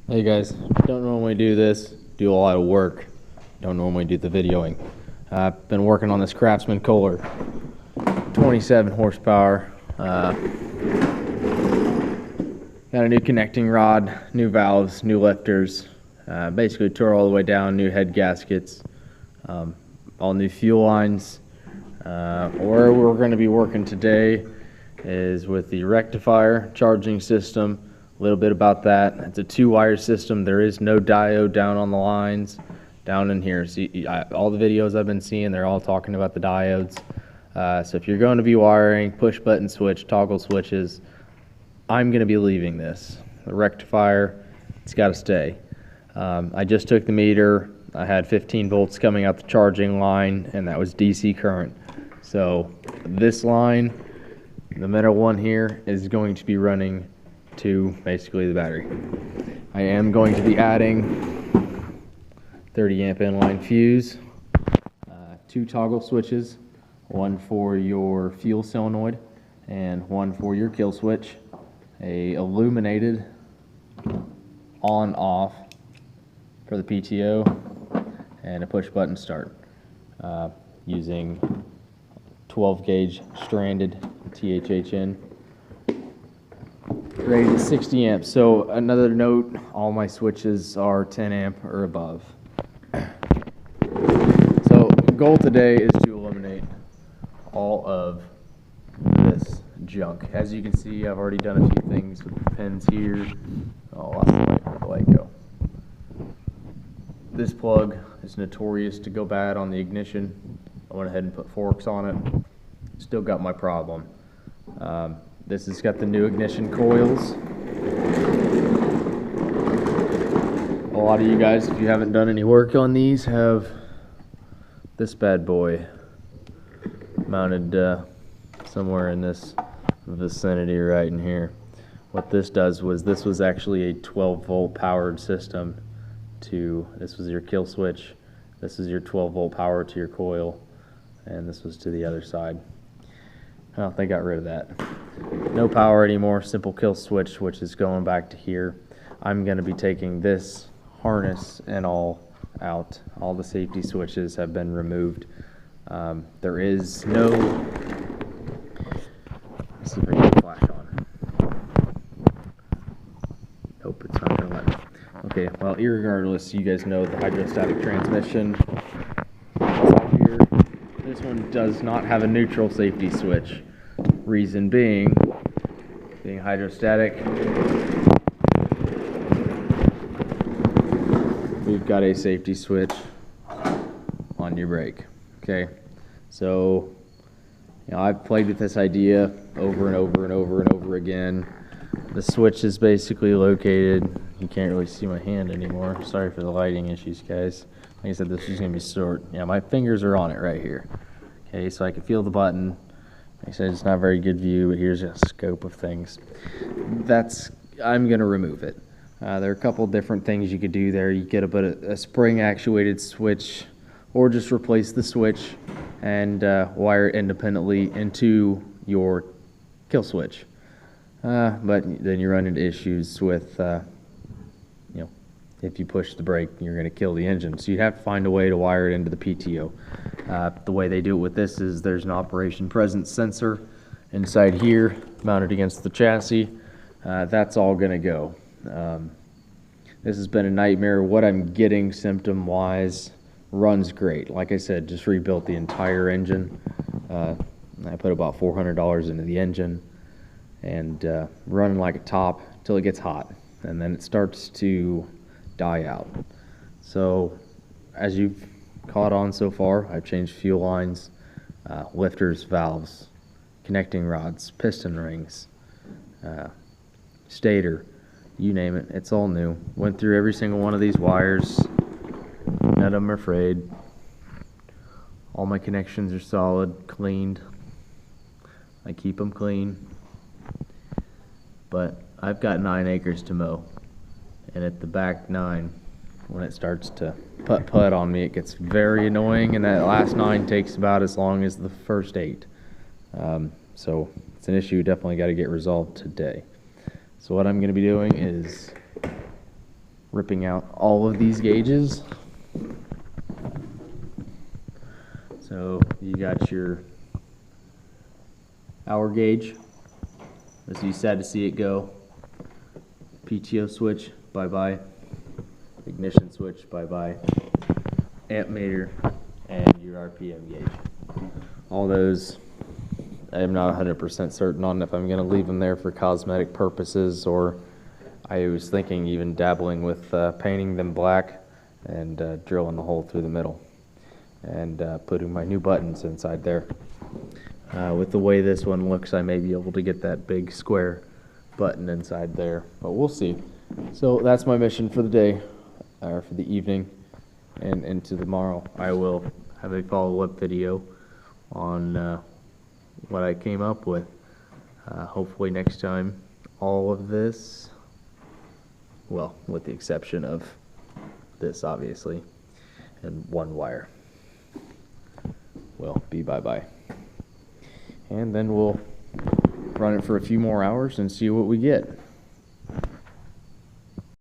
Hey guys, don't normally do this, do a lot of work, don't normally do the videoing. I've been working on this Craftsman Kohler, 27 horsepower, got a new connecting rod, new valves, new lifters, basically tore all the way down, new head gaskets, all new fuel lines. Where we're going to be working today is with the rectifier charging system. A little bit about that. It's a 2-wire system. There is no diode down on the lines down in here. See, all the videos I've been seeing, they're all talking about the diodes. So if you're going to be wiring push button switch, toggle switches, I'm going to be leaving this. The rectifier, it's got to stay. I just took the meter. I had 15 volts coming out the charging line, and that was DC current. So this line, the middle one here, is going to be running to basically the battery. I am going to be adding 30 amp inline fuse, 2 toggle switches, one for your fuel solenoid and one for your kill switch, a illuminated on off for the PTO, and a push button start using 12 gauge stranded THHN rated to 60 amps. So another note, all my switches are 10 amp or above. So the goal today is to eliminate all of this junk. As you can see, I've already done a few things with the pins here. Oh, I lost the light. Where'd the light go? This plug is notorious to go bad on the ignition. I went ahead and put forks on it. Still got my problem. This has got the new ignition coils. A lot of you guys, if you haven't done any work on these, have this bad boy mounted somewhere in this vicinity right in here. What this does was, this was actually a 12 volt powered system to, this was your kill switch, this is your 12 volt power to your coil, and this was to the other side. Well, they got rid of that. No power anymore, simple kill switch, which is going back to here. I'm going to be taking this harness and all out. All the safety switches have been removed. There is no, let's see if I can get the flash on. Nope, it's not going to let me. Okay, well, irregardless, you guys know the hydrostatic transmission. Here, this one does not have a neutral safety switch. Reason being hydrostatic, we've got a safety switch on your brake. Okay, so I've played with this idea over and over and over and over again. The switch is basically located, you can't really see my hand anymore, sorry for the lighting issues, guys. Like I said, this is going to be short. Yeah, my fingers are on it right here. Okay, so I can feel the button. Like I said, it's not a very good view, but here's a scope of things. I'm going to remove it. There are a couple different things you could do there. You could put a spring actuated switch, or just replace the switch and wire it independently into your kill switch. But then you run into issues with, if you push the brake, you're going to kill the engine. So you have to find a way to wire it into the PTO. The way they do it with this is there's an operation presence sensor inside here, mounted against the chassis. That's all going to go. This has been a nightmare. What I'm getting symptom-wise runs great. Like I said, just rebuilt the entire engine. I put about $400 into the engine, and running like a top till it gets hot, and then it starts to die out. So as you've caught on so far, I've changed fuel lines, lifters, valves, connecting rods, piston rings, stator, you name it, it's all new. Went through every single one of these wires, none of them are frayed. All my connections are solid, cleaned. I keep them clean. But I've got 9 acres to mow, and at the back 9, when it starts to putt on me, it gets very annoying, and that last 9 takes about as long as the first 8. So it's an issue definitely got to get resolved today. So what I'm going to be doing is ripping out all of these gauges. So you got your hour gauge, as you sad to see it go. PTO switch, bye-bye. Ignition switch, bye-bye. Amp meter, and your RPM gauge. All those, I am not 100% certain on if I'm going to leave them there for cosmetic purposes, or I was thinking even dabbling with painting them black and drilling the hole through the middle and putting my new buttons inside there. With the way this one looks, I may be able to get that big square button inside there, but we'll see. So that's my mission for the day, or for the evening, and into tomorrow. I will have a follow-up video on what I came up with. Hopefully next time all of this, well, with the exception of this obviously, and one wire, will be bye-bye. And then we'll run it for a few more hours and see what we get.